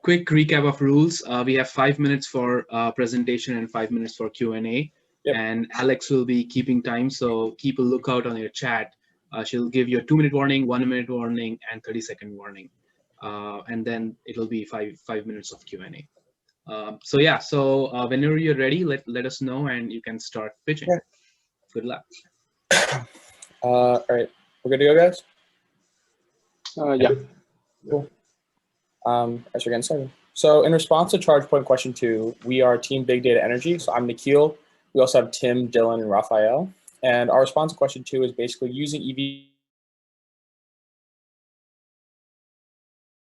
quick recap of rules. We have 5 minutes for presentation and 5 minutes for Q&A. Yep. And Alex will be keeping time, so keep a lookout on your chat. She'll give you a 2-minute warning, 1-minute warning, and 30-second warning. And then it'll be five minutes of Q&A. So whenever you're ready, let us know and you can start pitching. Yeah. Good luck. All right, we're good to go, guys? Yeah. Cool. As we're getting started. So in response to Chargepoint question 2, we are Team Big Data Energy. So I'm Nikhil. We also have Tim, Dylan, and Raphael. And our response to question 2 is basically using EV.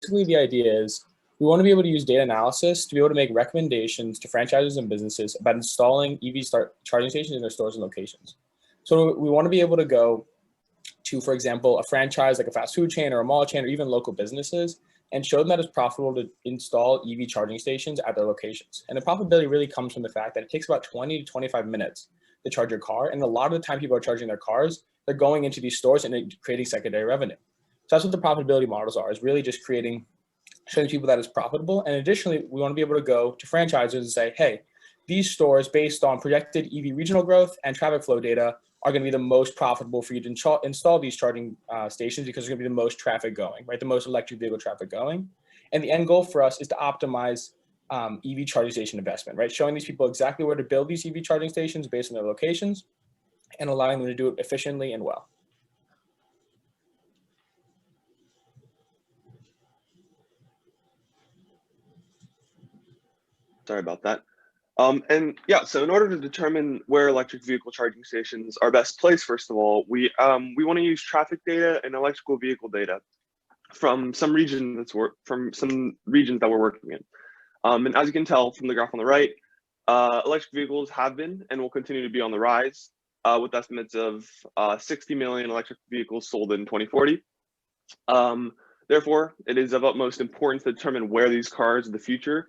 Basically, the idea is we want to be able to use data analysis to be able to make recommendations to franchises and businesses about installing EV charging stations in their stores and locations. So we want to be able to go to, for example, a franchise like a fast food chain or a mall chain or even local businesses and show them that it's profitable to install EV charging stations at their locations. And the profitability really comes from the fact that it takes about 20 to 25 minutes to charge your car. And a lot of the time people are charging their cars, they're going into these stores and creating secondary revenue. So that's what the profitability models are, is really just showing people that it's profitable. And additionally, we want to be able to go to franchisers and say, hey, these stores based on projected EV regional growth and traffic flow data are going to be the most profitable for you to install these charging stations because there's going to be the most traffic going, right? The most electric vehicle traffic going. And the end goal for us is to optimize EV charging station investment, right? Showing these people exactly where to build these EV charging stations based on their locations and allowing them to do it efficiently and well. Sorry about that. And yeah, so in order to determine where electric vehicle charging stations are best placed, first of all, we want to use traffic data and electrical vehicle data from some regions that we're working in. And as you can tell from the graph on the right, electric vehicles have been and will continue to be on the rise, with estimates of 60 million electric vehicles sold in 2040. Therefore, it is of utmost importance to determine where these cars of the future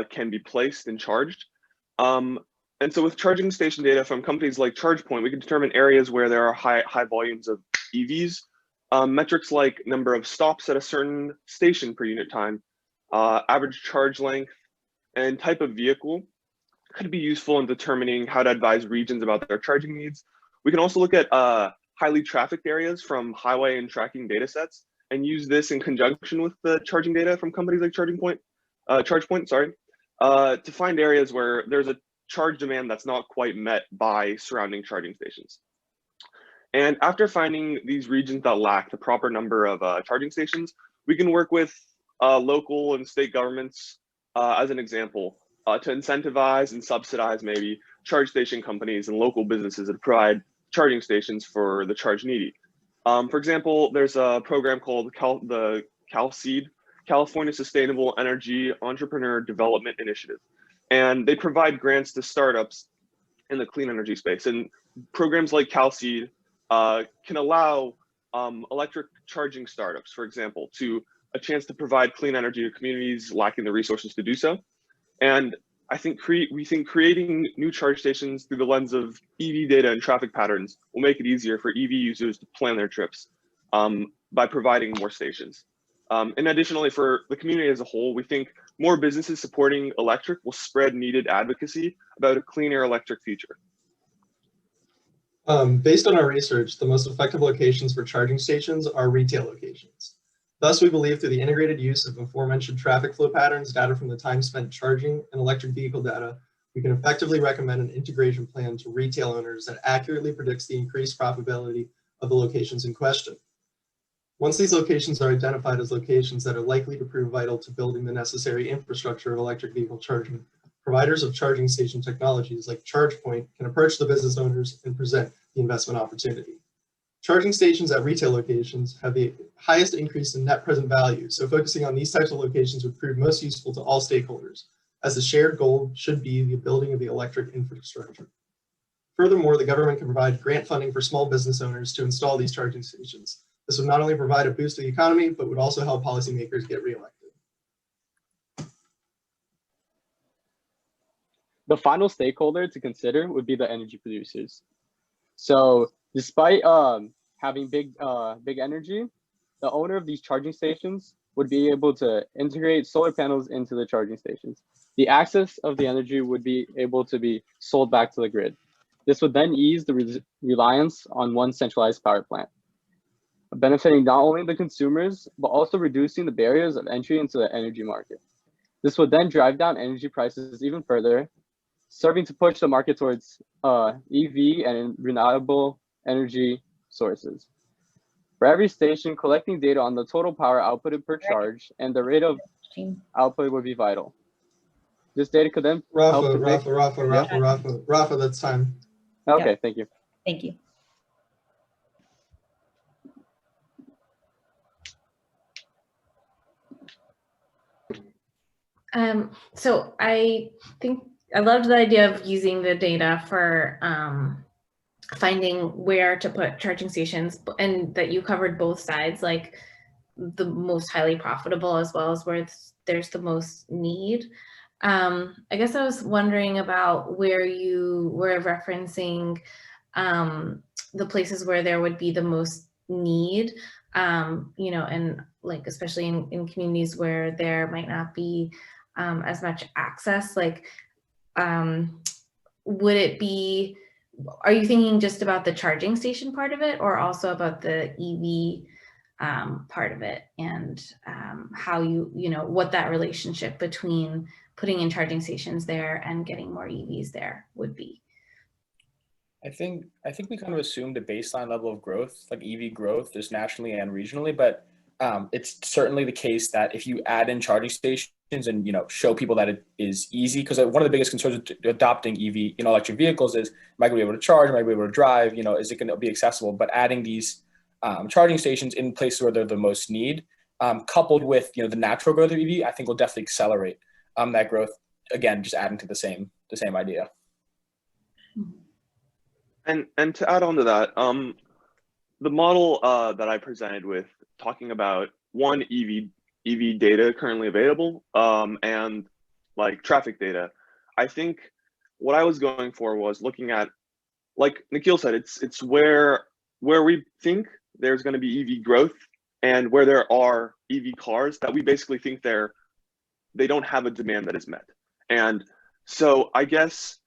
can be placed and charged. And so with charging station data from companies like Chargepoint, we can determine areas where there are high volumes of EVs. Metrics like number of stops at a certain station per unit time, average charge length, and type of vehicle could be useful in determining how to advise regions about their charging needs. We can also look at highly trafficked areas from highway and tracking data sets and use this in conjunction with the charging data from companies like Chargepoint, to find areas where there's a charge demand that's not quite met by surrounding charging stations. And after finding these regions that lack the proper number of charging stations, we can work with local and state governments, as an example, to incentivize and subsidize maybe charge station companies and local businesses that provide charging stations for the charge needy. For example, there's a program called the CalSEED, California Sustainable Energy Entrepreneur Development Initiative. And they provide grants to startups in the clean energy space. And programs like CalSEED can allow electric charging startups, for example, to a chance to provide clean energy to communities lacking the resources to do so. And I think we think creating new charge stations through the lens of EV data and traffic patterns will make it easier for EV users to plan their trips by providing more stations. And additionally, for the community as a whole, we think more businesses supporting electric will spread needed advocacy about a cleaner electric future. Based on our research, the most effective locations for charging stations are retail locations. Thus, we believe through the integrated use of aforementioned traffic flow patterns, data from the time spent charging, and electric vehicle data, we can effectively recommend an integration plan to retail owners that accurately predicts the increased profitability of the locations in question. Once these locations are identified as locations that are likely to prove vital to building the necessary infrastructure of electric vehicle charging, providers of charging station technologies like Chargepoint can approach the business owners and present the investment opportunity. Charging stations at retail locations have the highest increase in net present value, so focusing on these types of locations would prove most useful to all stakeholders, as the shared goal should be the building of the electric infrastructure. Furthermore, the government can provide grant funding for small business owners to install these charging stations. This would not only provide a boost to the economy, but would also help policymakers get reelected. The final stakeholder to consider would be the energy producers. So despite having big energy, the owner of these charging stations would be able to integrate solar panels into the charging stations. The access of the energy would be able to be sold back to the grid. This would then ease the reliance on one centralized power plant, benefiting not only the consumers, but also reducing the barriers of entry into the energy market. This would then drive down energy prices even further, serving to push the market towards EV and renewable energy sources. For every station, collecting data on the total power outputted per charge and the rate of output would be vital. This data could then help predict. Rafa, that's time. Okay, Yeah. thank you. Thank you. So I think I loved the idea of using the data for finding where to put charging stations, and that you covered both sides, like the most highly profitable as well as where there's the most need. I guess I was wondering about where you were referencing the places where there would be the most need, you know, and like especially in communities where there might not be as much access, like would it be, are you thinking just about the charging station part of it, or also about the EV part of it, and how you know, what that relationship between putting in charging stations there and getting more EVs there would be? I think we kind of assumed a baseline level of growth, like EV growth, just nationally and regionally, but it's certainly the case that if you add in charging stations and, you know, show people that it is easy, because one of the biggest concerns with adopting EV, you know, electric vehicles is, am I going to be able to charge? Am I going to be able to drive? You know, is it going to be accessible? But adding these charging stations in places where they're the most need, coupled with, you know, the natural growth of EV, I think will definitely accelerate that growth. Again, just adding to the same idea. And to add on to that, the model that I presented with talking about one EV data currently available and like traffic data, I think what I was going for was looking at, like Nikhil said, it's where we think there's going to be EV growth and where there are EV cars that we basically think they don't have a demand that is met. And so I guess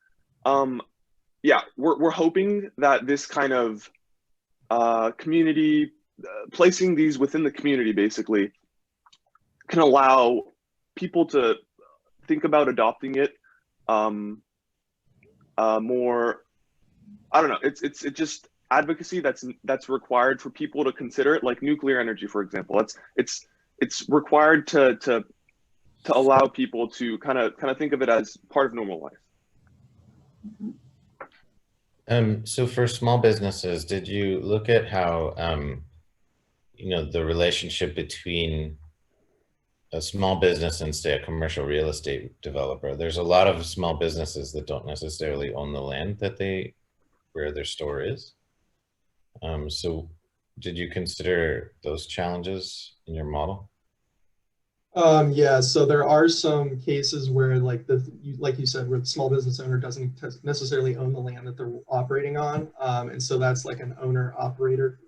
yeah, we're hoping that this kind of community, placing these within the community basically, can allow people to think about adopting it more. I don't know. It's just advocacy that's required for people to consider it, like nuclear energy, for example. It's required to allow people to kind of think of it as part of normal life. So for small businesses, did you look at how, you know, the relationship between a small business and, say, a commercial real estate developer? There's a lot of small businesses that don't necessarily own the land where their store is. So did you consider those challenges in your model? Yeah, so there are some cases where, like you said, where the small business owner doesn't necessarily own the land that they're operating on, and so that's like an owner-operator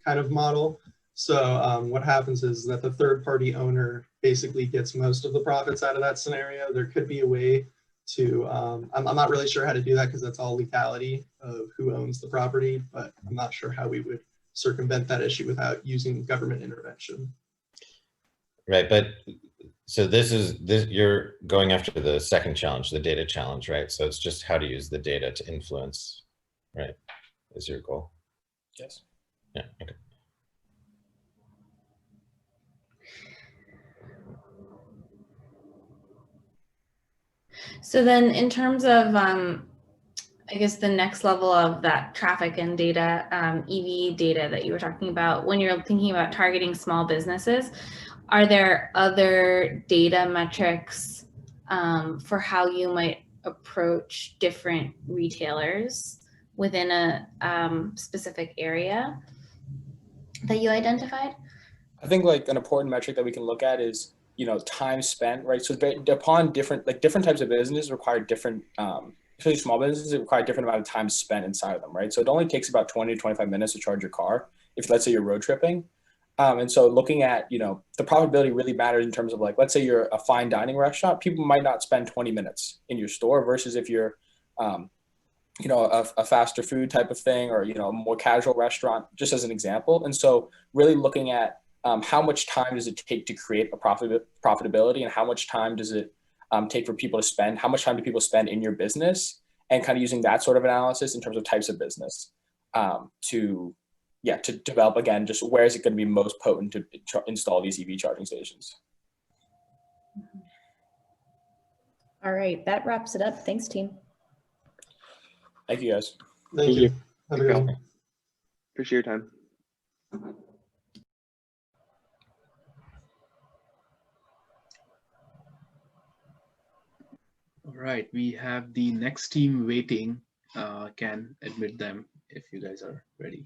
kind of model. So what happens is that the third-party owner basically gets most of the profits out of that scenario. There could be a way to, I'm not really sure how to do that because that's all legality of who owns the property, but I'm not sure how we would circumvent that issue without using government intervention. Right, but so you're going after the second challenge, the data challenge, right? So it's just how to use the data to influence, right? Is your goal? Yes. Yeah, okay. So then in terms of, I guess the next level of that traffic and data, EV data that you were talking about, when you're thinking about targeting small businesses, are there other data metrics for how you might approach different retailers within a specific area that you identified? I think like an important metric that we can look at is, you know, time spent, right? So upon different types of businesses require different, especially small businesses, require different amount of time spent inside of them, right? So it only takes about 20 to 25 minutes to charge your car if, let's say, you're road tripping. And so looking at, the profitability really matters in terms of like, let's say you're a fine dining restaurant, people might not spend 20 minutes in your store versus if you're, a faster food type of thing or, a more casual restaurant, just as an example. And so really looking at how much time does it take to create a profitability and how much time does it take for people to spend, how much time do people spend in your business, and kind of using that sort of analysis in terms of types of business to develop, again, just where is it going to be most potent to install these EV charging stations. All right, that wraps it up. Thanks, team. Thank you, guys. Thank you. Have a good one. Appreciate your time. All right, we have the next team waiting. Can admit them if you guys are ready.